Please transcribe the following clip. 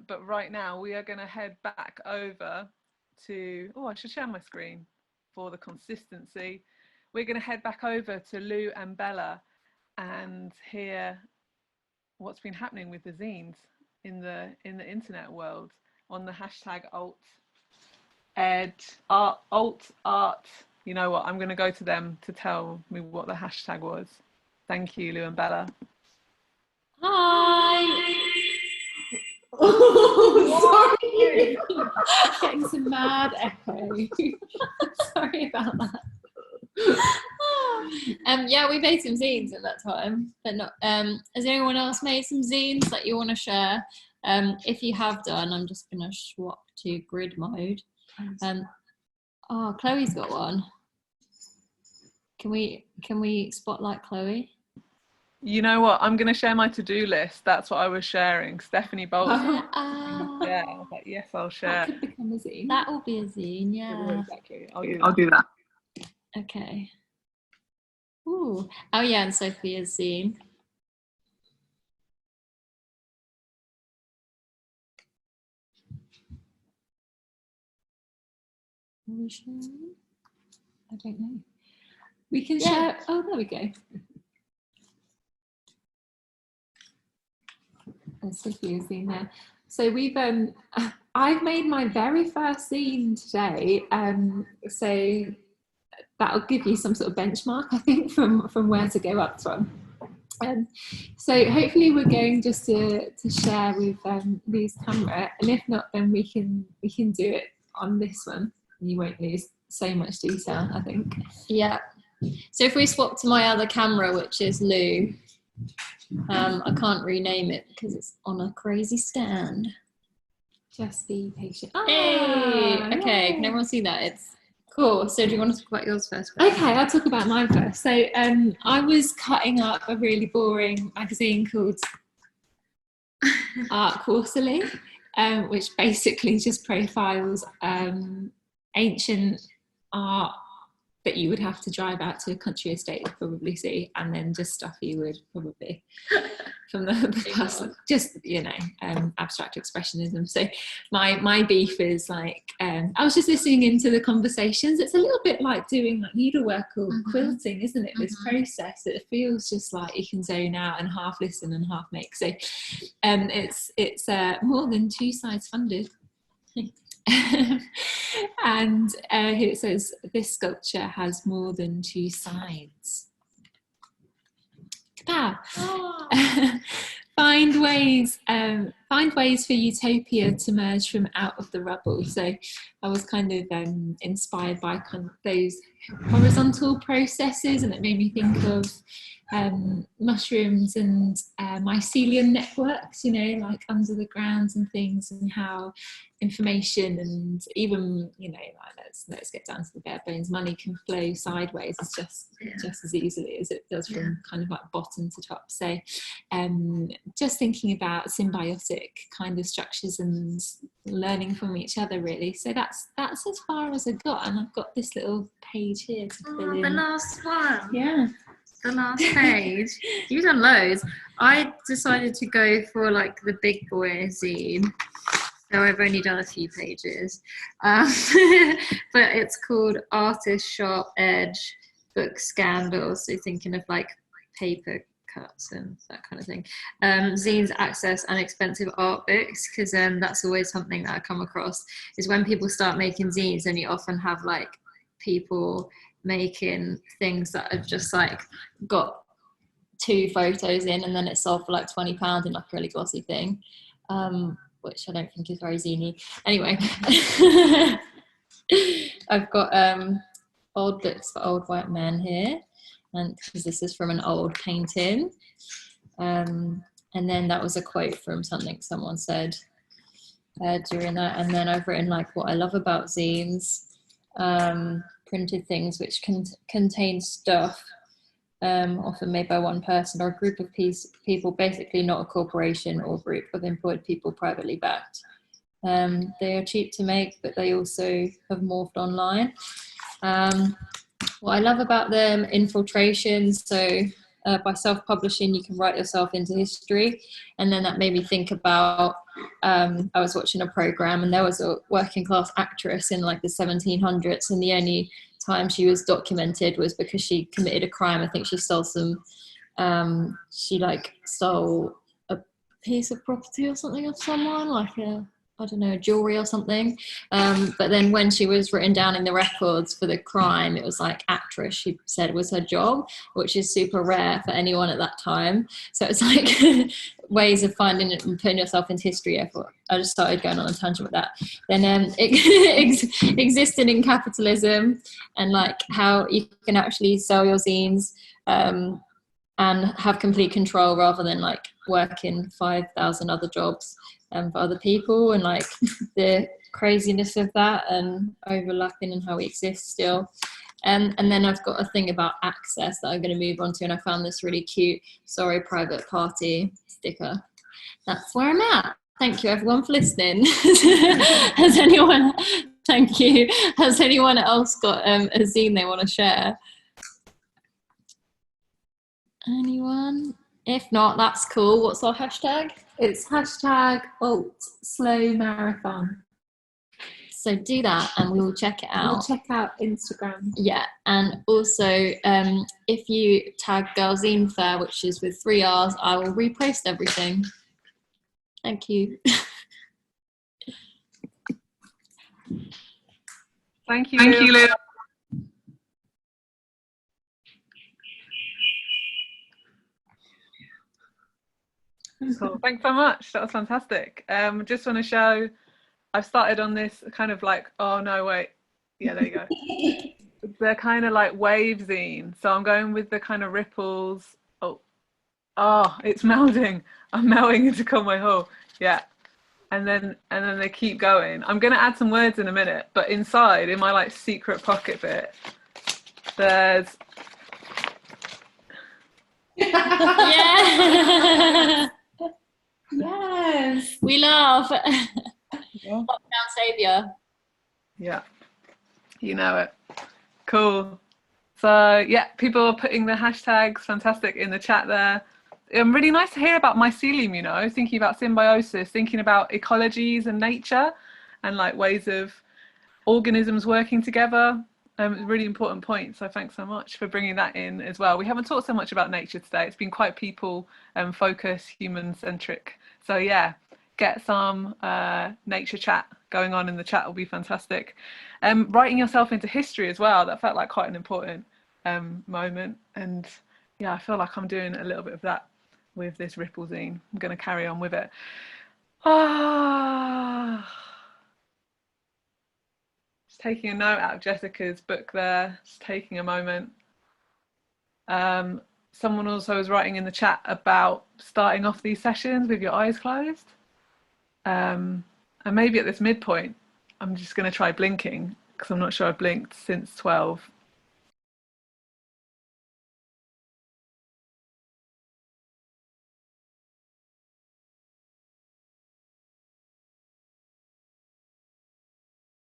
but right now we are going to head back over to, I should share my screen for the consistency. We're going to head back over to Lou and Bella and hear what's been happening with the zines in the internet world on the hashtag alt art. You know what, I'm going to go to them to tell me what the hashtag was. Thank you, Lou and Bella. Hi. Oh, sorry. Getting some mad echo. Sorry about that. Yeah, we made some zines at that time, but not. Has anyone else made some zines that you want to share? If you have done, I'm just going to swap to grid mode. Oh, Chloe's got one. Can we spotlight Chloe? You know what? I'm going to share my to-do list. That's what I was sharing. Stephanie Bolt. Yeah, I was like, yes, I'll share. That could become a zine. That will be a zine, yeah. Exactly. I'll do that. Okay. Ooh. Oh yeah, and Sophia's zine. Are we sharing? I don't know. We can share. Oh, there we go. And Sophia's zine there. So we've I've made my very first zine today. So that'll give you some sort of benchmark, I think, from where to go up from. So hopefully we're going just to share with Lou's camera, and if not, then we can do it on this one. You won't lose so much detail, I think. Yeah. So if we swap to my other camera, which is Lou, I can't rename it because it's on a crazy stand. Just be patient. Hey, okay, can everyone see that? It's cool. So do you want to talk about yours first? Okay, I'll talk about mine first. So I was cutting up a really boring magazine called Art Quarterly, which basically just profiles ancient art that you would have to drive out to a country estate to probably see, and then just stuff you would probably from the past, just, you know, abstract expressionism. So my beef is like, I was just listening into the conversations. It's a little bit like doing like needlework or quilting, isn't it? This process, it feels just like you can zone out and half listen and half make. So it's more than 2 sides funded. And here it says, this sculpture has more than 2 sides. Find ways for utopia to merge from out of the rubble. So I was kind of inspired by kind of those horizontal processes, and it made me think of mushrooms and mycelium networks, you know, like under the ground and things, and how information and even, you know, like let's get down to the bare bones, money can flow sideways just as easily as it does from kind of like bottom to top. So just thinking about symbiotic kind of structures and learning from each other, really. So that's as far as I got, and I've got this little page here to fill in. The last one. Yeah. The last page. You've done loads. I decided to go for like the big boy zine, so I've only done a few pages. But it's called Artist Sharp Edge Book Scandals. So thinking of like paper cuts and that kind of thing. Zines access inexpensive art books, because that's always something that I come across, is when people start making zines, and you often have like people making things that have just like got 2 photos in, and then it's sold for like £20 in like a really glossy thing, which I don't think is very zine-y. Anyway, I've got old books for old white men here, and because this is from an old painting, and then that was a quote from something someone said during that, and then I've written like what I love about zines, printed things which contain stuff often made by one person or a group of people, basically not a corporation or group of employed people privately backed. They are cheap to make, but they also have morphed online. What I love about them, infiltration. So by self-publishing, you can write yourself into history. And then that made me think about, I was watching a program, and there was a working class actress in like the 1700s, and the only time she was documented was because she committed a crime. I think she stole some, she like stole a piece of property or something of someone, like I don't know, jewelry or something. But then when she was written down in the records for the crime, it was like actress, she said, was her job, which is super rare for anyone at that time. So it's like ways of finding it and putting yourself into history. I just started going on a tangent with that. Then existing in capitalism, and like how you can actually sell your zines and have complete control rather than like working 5,000 other jobs for other people, and like the craziness of that and overlapping and how we exist still. And then I've got a thing about access that I'm going to move on to, and I found this really cute "Sorry Private Party" sticker. That's where I'm at. Thank you everyone for listening. Has anyone, thank you, has anyone else got a zine they want to share? Anyone? If not, that's cool. What's our hashtag? It's hashtag #AltSlowMarathon. So do that and we'll check it out. We'll check out Instagram. Yeah, and also if you tag Girl Zine Fair, which is with 3 R's, I will repost everything. Thank you. Thank you, Lou. Cool. Thanks so much. That was fantastic. Just want to show, I've started on this kind of like, oh no, wait. Yeah, there you go. They're kind of like wave zine. So I'm going with the kind of ripples. Oh, it's melding. I'm melting into Conway Hall. Yeah. And then they keep going. I'm going to add some words in a minute, but inside, in my like secret pocket bit, there's Yeah. Yes. We love. Yeah. Lockdown saviour. Yeah. You know it. Cool. So yeah, people are putting the hashtags fantastic in the chat there. Really nice to hear about mycelium, you know, thinking about symbiosis, thinking about ecologies and nature and like ways of organisms working together. Really important point. So thanks so much for bringing that in as well. We haven't talked so much about nature today. It's been quite people focused, human centric. So yeah, get some nature chat going on in the chat will be fantastic. Writing yourself into history as well. That felt like quite an important moment. And yeah, I feel like I'm doing a little bit of that with this Ripple zine. I'm going to carry on with it. Just taking a note out of Jessica's book there, just taking a moment. Someone also was writing in the chat about starting off these sessions with your eyes closed. And maybe at this midpoint, I'm just going to try blinking because I'm not sure I've blinked since 12.